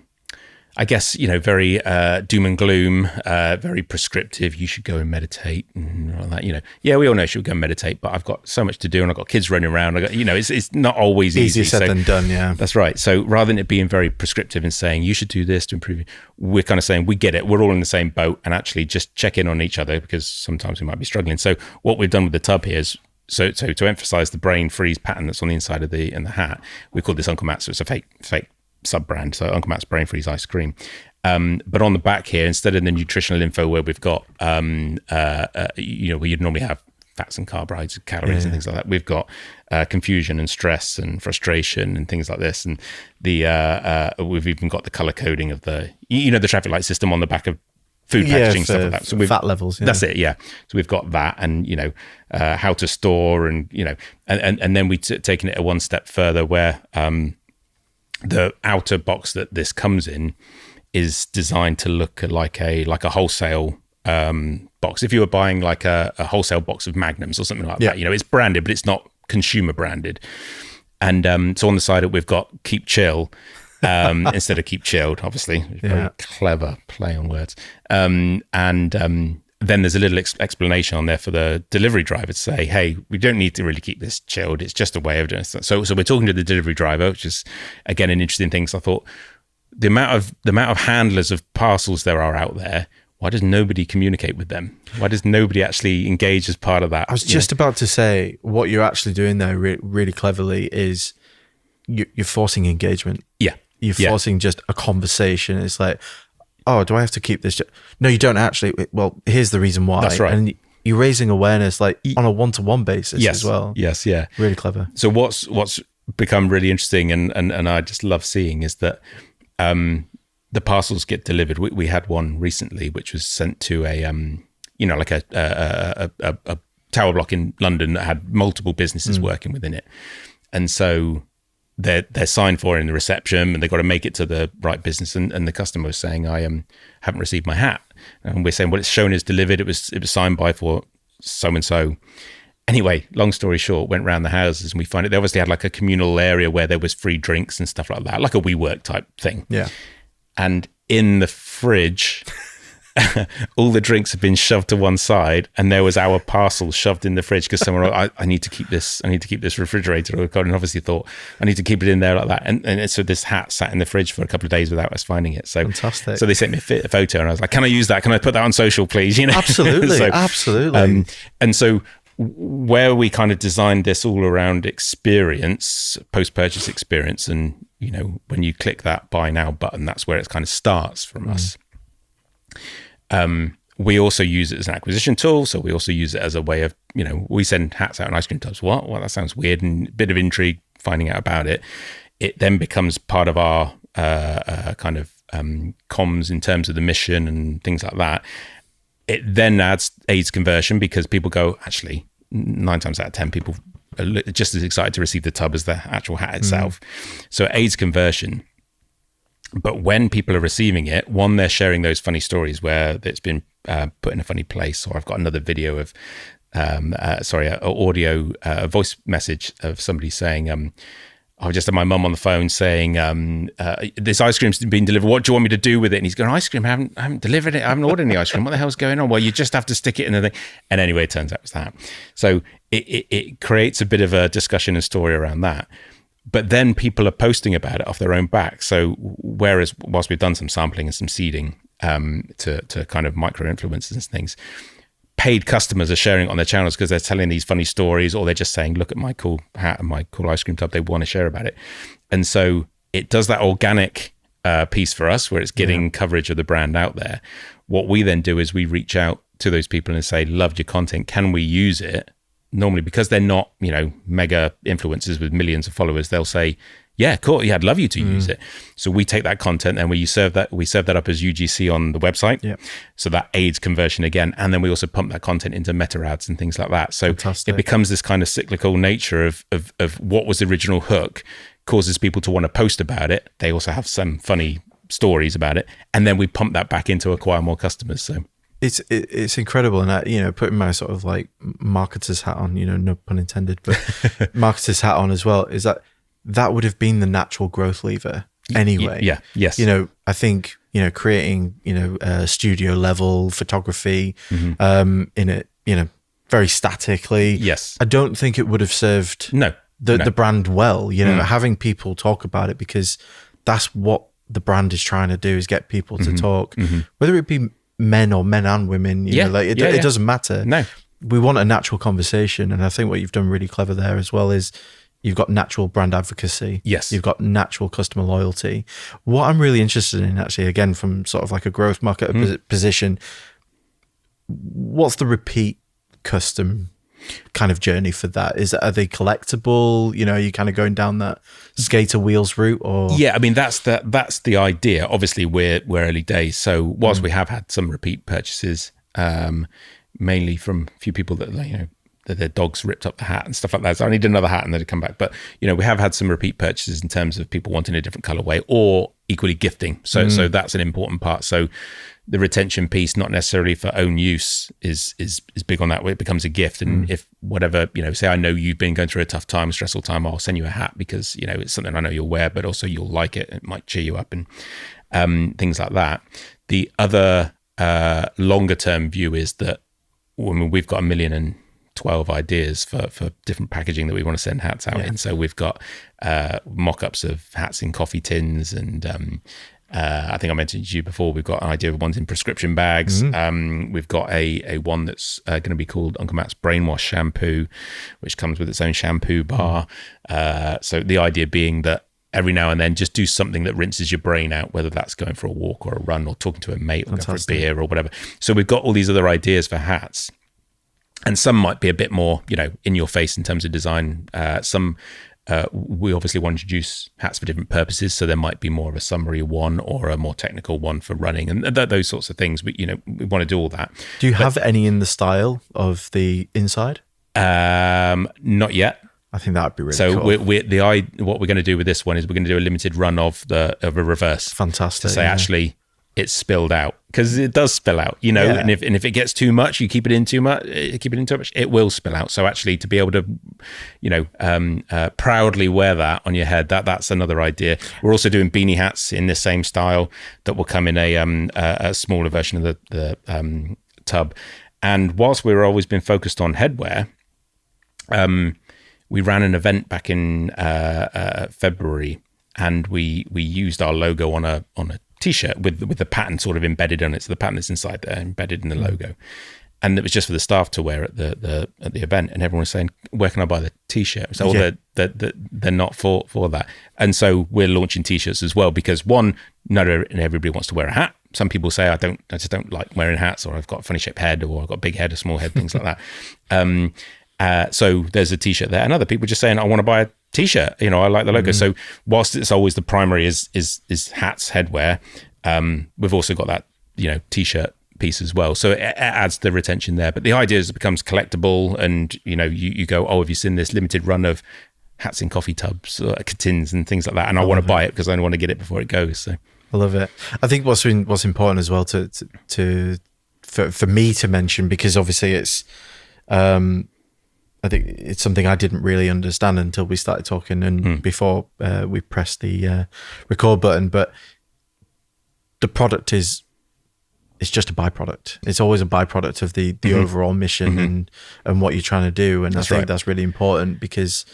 doom and gloom, very prescriptive. You should go and meditate and all that. Yeah, we all know you should go and meditate, but I've got so much to do and I've got kids running around. It's not always easy. Easier said than done. Yeah, that's right. So rather than it being very prescriptive and saying you should do this to improve, we're kind of saying we get it. We're all in the same boat, and actually just check in on each other because sometimes we might be struggling. So what we've done with the tub here is. So to emphasize the brain freeze pattern that's on the inside of the hat, we call this Uncle Matt. So it's a fake sub-brand, so Uncle Matt's Brain Freeze ice cream. But on the back here, instead of the nutritional info where we've got, where you'd normally have fats and carbohydrates, calories and things like that, we've got confusion and stress and frustration and things like this. And we've even got the color coding of the traffic light system on the back of food packaging, stuff like that. So fat levels. Yeah. That's it. Yeah. So we've got that, and how to store, and and then we've taken it a one step further where. the outer box that this comes in is designed to look like a wholesale box. If you were buying like a wholesale box of Magnums or something like that, it's branded, but it's not consumer branded. And so on the side we've got Keep Chill instead of Keep Chilled, obviously. Very clever play on words. Then there's a little explanation on there for the delivery driver to say, hey, we don't need to really keep this chilled. It's just a way of doing it. So we're talking to the delivery driver, which is, again, an interesting thing. So I thought the amount of handlers of parcels there are out there, why does nobody communicate with them? Why does nobody actually engage as part of that? I was just about to say, what you're actually doing there really cleverly is you're forcing engagement. Yeah. You're forcing just a conversation. It's like, oh, do I have to keep this? No, you don't actually. Well, here's the reason why. That's right. And you're raising awareness like on a one-to-one basis as well. Yes, yeah. Really clever. So what's become really interesting and I just love seeing is that the parcels get delivered. We had one recently which was sent to a tower block in London that had multiple businesses working within it. And so they're signed for in the reception and they've got to make it to the right business. And the customer was saying, I haven't received my hat. And we're saying, well, it's shown as delivered. It was signed by for so-and-so. Anyway, long story short, went round the houses and we find it. They obviously had like a communal area where there was free drinks and stuff like that, like a WeWork type thing. Yeah. And in the fridge, all the drinks had been shoved to one side and there was our parcel shoved in the fridge because someone, I need to keep this refrigerated. And obviously thought, I need to keep it in there like that. And so this hat sat in the fridge for a couple of days without us finding it. So fantastic. So they sent me a photo and I was like, can I use that? Can I put that on social, please? Absolutely. Absolutely. And so where we kind of designed this all around experience, post-purchase experience, and when you click that buy now button, that's where it kind of starts from us. We also use it as an acquisition tool. So we also use it as a way of, we send hats out and ice cream tubs. What? Well, that sounds weird, and a bit of intrigue finding out about it. It then becomes part of our kind of comms in terms of the mission and things like that. It then aids conversion because people go, actually, 9 times out of 10, people are just as excited to receive the tub as the actual hat itself. So it aids conversion. But when people are receiving it, one, they're sharing those funny stories where it's been put in a funny place, or I've got another video of, a voice message of somebody saying, I just had my mum on the phone saying, this ice cream's been delivered. What do you want me to do with it? And he's going, ice cream? I haven't delivered it. I haven't ordered any ice cream. What the hell's going on? Well, you just have to stick it in the thing. And anyway, it turns out it was that. So it creates a bit of a discussion and story around that. But then people are posting about it off their own back. So whilst we've done some sampling and some seeding to kind of micro influencers and things, paid customers are sharing it on their channels because they're telling these funny stories, or they're just saying, look at my cool hat and my cool ice cream tub. They want to share about it. And so it does that organic piece for us where it's getting coverage of the brand out there. What we then do is we reach out to those people and say, loved your content. Can we use it? Normally, because they're not, mega influencers with millions of followers, they'll say, yeah, cool. Yeah, I'd love you to use it. So we take that content and we serve that up as UGC on the website. Yep. So that aids conversion again. And then we also pump that content into meta ads and things like that. So It becomes this kind of cyclical nature of what was the original hook, causes people to want to post about it. They also have some funny stories about it. And then we pump that back in to acquire more customers. So it's incredible. And I, putting my sort of like marketer's hat on, no pun intended, but marketer's hat on as well, is that would have been the natural growth lever anyway. Yeah. Yes. I think, creating, studio level photography in it, very statically. Yes. I don't think it would have served the brand well, having people talk about it, because that's what the brand is trying to do, is get people to talk, whether it be men or men and women, it doesn't matter. No. We want a natural conversation. And I think what you've done really clever there as well is you've got natural brand advocacy. Yes. You've got natural customer loyalty. What I'm really interested in, actually, again, from sort of like a growth market position, what's the repeat custom kind of journey for that? Are they collectible? Are you kind of going down that skater wheels route? Or I mean, that's the idea. Obviously, we're early days, so whilst we have had some repeat purchases, mainly from a few people that their dogs ripped up the hat and stuff like that. So I need another hat, and then to come back. But we have had some repeat purchases in terms of people wanting a different colorway or equally gifting. So that's an important part. So the retention piece, not necessarily for own use, is big on that. Where it becomes a gift, and if whatever say I know you've been going through a tough time, stressful time, I'll send you a hat because it's something I know you'll wear, but also you'll like it. It might cheer you up and things like that. The other longer term view is that we've got 1,012 ideas for different packaging that we want to send hats out in. So we've got mock-ups of hats in coffee tins, and I think I mentioned to you before, we've got an idea of ones in prescription bags. We've got a one that's going to be called Uncle Matt's Brainwash Shampoo, which comes with its own shampoo bar. So the idea being that every now and then just do something that rinses your brain out, whether that's going for a walk or a run or talking to a mate or going for a beer or whatever. So we've got all these other ideas for hats. And some might be a bit more, in your face in terms of design. Some we obviously want to introduce hats for different purposes. So there might be more of a summary one or a more technical one for running and those sorts of things. We want to do all that. Do you have any in the style of the inside? Not yet. I think that would be really cool. So what we're going to do with this one is we're going to do a limited run of a reverse. Fantastic. To say actually it's spilled out, because it does spill out, and if it gets too much, you keep it in too much, it will spill out. So actually to be able to, proudly wear that on your head, that's another idea. We're also doing beanie hats in the same style that will come in a smaller version of the tub. And whilst we've always been focused on headwear, we ran an event back in February, and we used our logo on a T-shirt with the pattern sort of embedded on it. So the pattern that's inside there, embedded in the logo, and it was just for the staff to wear at the event. And everyone was saying, "Where can I buy the T-shirt?" So they're not for that. And so we're launching T-shirts as well, because one, not everybody wants to wear a hat. Some people say, I just don't like wearing hats, or I've got a funny shaped head, or I've got a big head, a small head, things like that. So there's a T-shirt there, and other people just saying, I want to buy a T-shirt. I like the logo. So whilst it's always the primary is hats, headwear, we've also got that T-shirt piece as well. So it adds the retention there. But the idea is it becomes collectible, and you go, oh, have you seen this limited run of hats in coffee tubs, or tins, and things like that? And I want to buy it because I want to get it before it goes. So I love it. I think what's important as well for me to mention, because obviously it's. I think it's something I didn't really understand until we started talking and before we pressed the record button. But the product it's just a byproduct. It's always a byproduct of the overall mission and what you're trying to do. And I think that's really important, because,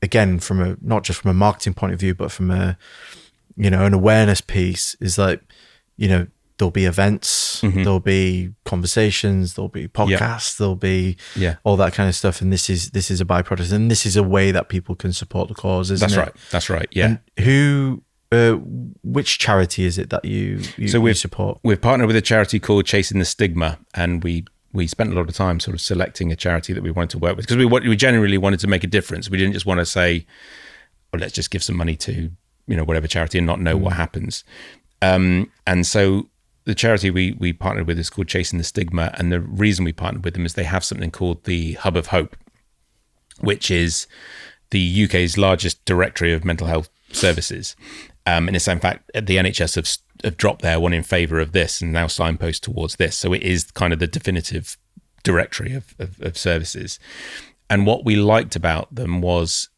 again, not just from a marketing point of view, but from an awareness piece, is like, there'll be events, there'll be conversations, there'll be podcasts, there'll be all that kind of stuff. And this is a byproduct, and this is a way that people can support the cause, isn't it? That's right. Yeah. And which charity is it that you support? We've partnered with a charity called Chasing the Stigma, and we spent a lot of time sort of selecting a charity that we wanted to work with, because we genuinely wanted to make a difference. We didn't just want to say, well, let's just give some money to whatever charity and not know what happens. And so the charity we partnered with is called Chasing the Stigma, and the reason we partnered with them is they have something called the Hub of Hope, which is the UK's largest directory of mental health services. And it's in fact, the NHS have dropped their one in favour of this and now signpost towards this. So it is kind of the definitive directory of services. And what we liked about them was,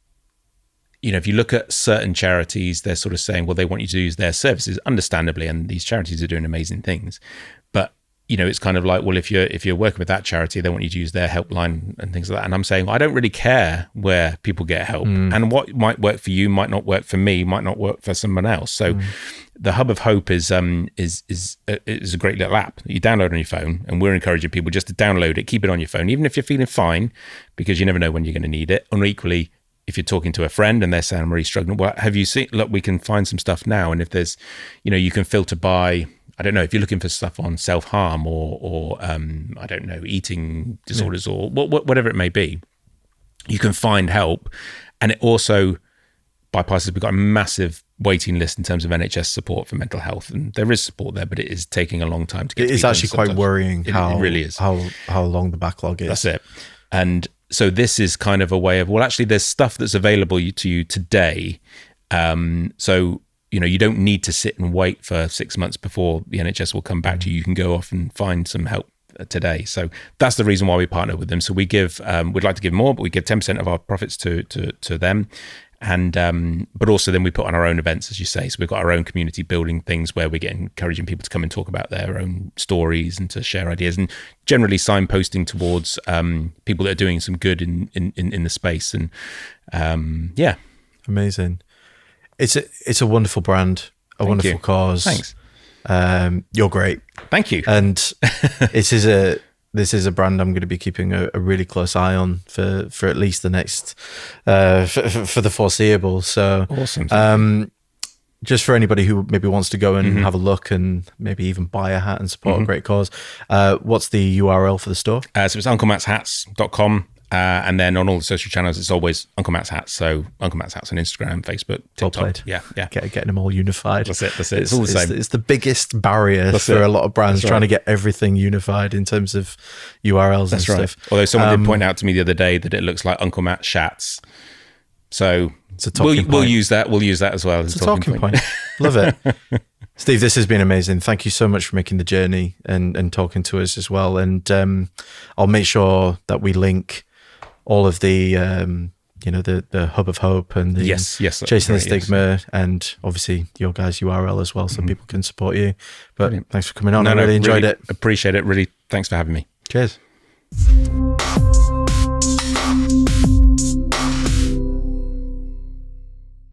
if you look at certain charities, they're sort of saying, well, they want you to use their services, understandably, and these charities are doing amazing things. But, it's kind of like, well, if you're working with that charity, they want you to use their helpline and things like that. And I'm saying, I don't really care where people get help. And what might work for you might not work for me, might not work for someone else. So the Hub of Hope is a great little app that you download on your phone, and we're encouraging people just to download it, keep it on your phone, even if you're feeling fine, because you never know when you're going to need it. Or equally, if you're talking to a friend and they're saying, I'm really struggling, well, have you seen, look, we can find some stuff now. And if there's, you can filter by, I don't know, if you're looking for stuff on self-harm or I don't know, eating disorders or whatever it may be, you can find help. And it also bypasses, we've got a massive waiting list in terms of NHS support for mental health, and there is support there, but it is taking a long time to get. It is actually quite worrying it really is how long the backlog is. That's it. And so this is kind of a way of, well, actually, there's stuff that's available to you today. So you don't need to sit and wait for 6 months before the NHS will come back to you. You can go off and find some help today. So that's the reason why we partner with them. So we give, we'd like to give more, but we give 10% of our profits to them. And but also then we put on our own events, as you say. So we've got our own community building things where we're encouraging people to come and talk about their own stories and to share ideas, and generally signposting towards people that are doing some good in the space. And yeah, amazing. It's a wonderful brand, a wonderful cause. Thanks. You're great. Thank you. And this is a brand I'm going to be keeping a really close eye on for at least the next for the foreseeable. So awesome. Just for anybody who maybe wants to go and have a look and maybe even buy a hat and support a great cause, what's the URL for the store? So it's unclemattshats.com. And then on all the social channels, it's always Uncle Matt's Hats. So Uncle Matt's Hats on Instagram, Facebook, TikTok. Well played. Yeah. Getting them all unified. That's it. It's all the same. It's the biggest barrier for a lot of brands trying to get everything unified in terms of URLs and stuff. Although someone did point out to me the other day that it looks like Uncle Matt's Shats. So it's a talking point. We'll use that. We'll use that as well. It's a talking point. Love it. Steve, this has been amazing. Thank you so much for making the journey and talking to us as well. And I'll make sure that we link all of the the Hub of Hope and the Chasing the Stigma, and obviously your guys' URL as well, so people can support you. But thanks for coming on. I really enjoyed it. Appreciate it. Really, thanks for having me. Cheers.